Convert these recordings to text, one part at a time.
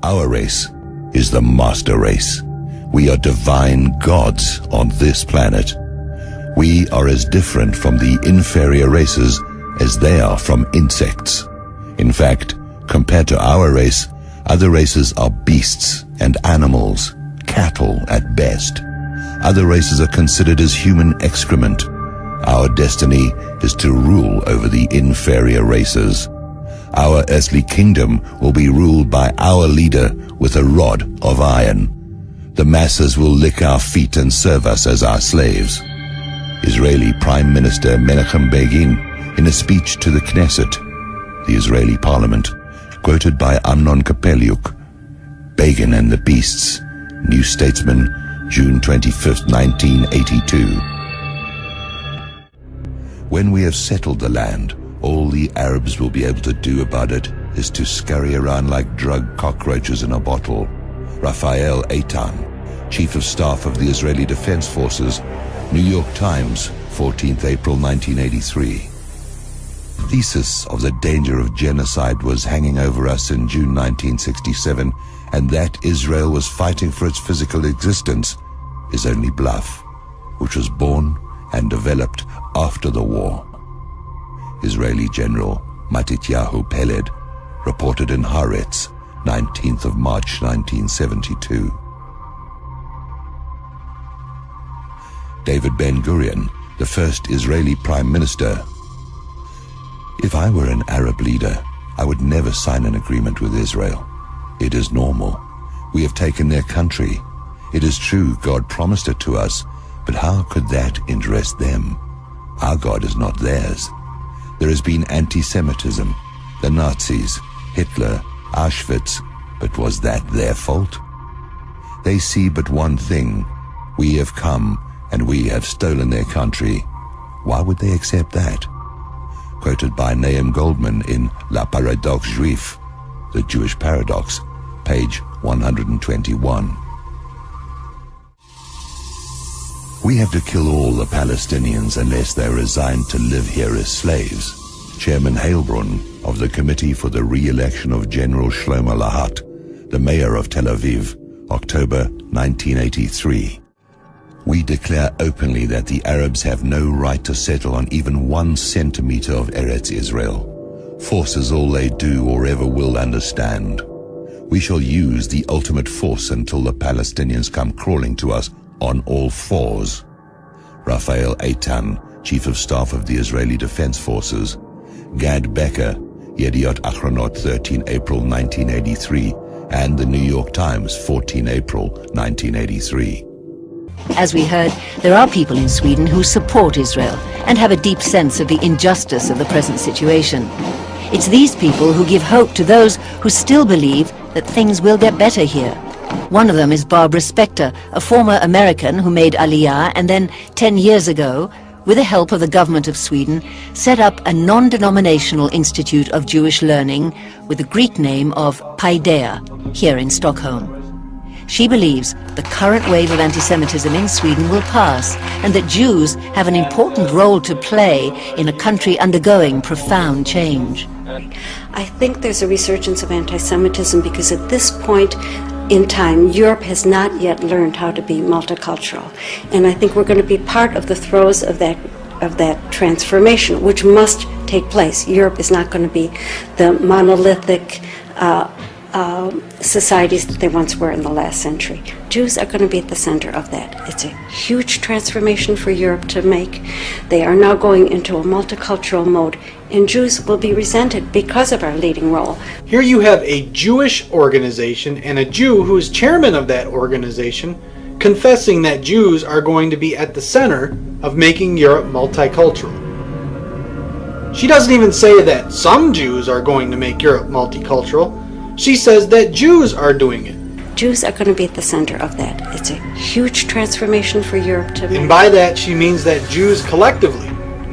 Our race is the master race. We are divine gods on this planet. We are as different from the inferior races as they are from insects. In fact, compared to our race, other races are beasts and animals, cattle at best. Other races are considered as human excrement. Our destiny is to rule over the inferior races. Our earthly kingdom will be ruled by our leader with a rod of iron. The masses will lick our feet and serve us as our slaves. Israeli Prime Minister Menachem Begin, in a speech to the Knesset, the Israeli parliament, quoted by Amnon Kapeliuk, Begin and the Beasts, New Statesman, June 25, 1982. When we have settled the land, all the Arabs will be able to do about it is to scurry around like drug cockroaches in a bottle. Raphael Eitan, Chief of Staff of the Israeli Defense Forces, New York Times, 14th April 1983. The thesis of the danger of genocide was hanging over us in June 1967, and that Israel was fighting for its physical existence is only bluff, which was born and developed after the war. Israeli General Matityahu Peled reported in Haaretz, 19th of March 1972. David Ben-Gurion, the first Israeli Prime Minister. If I were an Arab leader, I would never sign an agreement with Israel. It is normal. We have taken their country. It is true God promised it to us, but how could that interest them? Our God is not theirs. There has been anti-Semitism, the Nazis, Hitler, Auschwitz, but was that their fault? They see but one thing: we have come and we have stolen their country. Why would they accept that? Quoted by Nahum Goldman in La Paradoxe Juif, The Jewish Paradox, page 121. We have to kill all the Palestinians unless they are resigned to live here as slaves. Chairman Heilbrunn of the Committee for the Re-election of General Shlomo Lahat, the mayor of Tel Aviv, October 1983. We declare openly that the Arabs have no right to settle on even 1 centimeter of Eretz Israel. Force is all they do or ever will understand. We shall use the ultimate force until the Palestinians come crawling to us on all fours. Raphael Eitan, Chief of Staff of the Israeli Defense Forces. Gad Becker, Yediot Achronot, 13 April 1983, and the New York Times, 14 April 1983. As we heard, there are people in Sweden who support Israel and have a deep sense of the injustice of the present situation. It's these people who give hope to those who still believe that things will get better here. One of them is Barbara Spector, a former American who made Aliyah and then 10 years ago, with the help of the government of Sweden, set up a non-denominational institute of Jewish learning with the Greek name of Paideia, here in Stockholm. She believes the current wave of anti-Semitism in Sweden will pass and that Jews have an important role to play in a country undergoing profound change. I think there's a resurgence of anti-Semitism because at this point in time, Europe has not yet learned how to be multicultural. And I think we're going to be part of the throes of that transformation, which must take place. Europe is not going to be the monolithic societies that they once were in the last century. Jews are going to be at the center of that. It's a huge transformation for Europe to make. They are now going into a multicultural mode, and Jews will be resented because of our leading role. Here you have a Jewish organization and a Jew who is chairman of that organization confessing that Jews are going to be at the center of making Europe multicultural. She doesn't even say that some Jews are going to make Europe multicultural. She says that Jews are doing it. Jews are going to be at the center of that. It's a huge transformation for Europe to make. And by that she means that Jews collectively,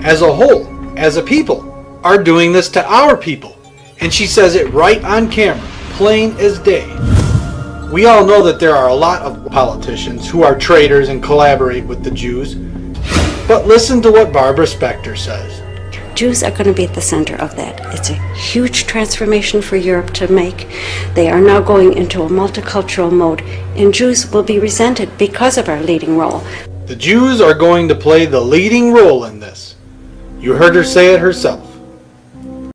as a whole, as a people, are doing this to our people. And she says it right on camera, plain as day. We all know that there are a lot of politicians who are traitors and collaborate with the Jews. But listen to what Barbara Spector says. Jews are going to be at the center of that. It's a huge transformation for Europe to make. They are now going into a multicultural mode, and Jews will be resented because of our leading role. The Jews are going to play the leading role in this. You heard her say it herself.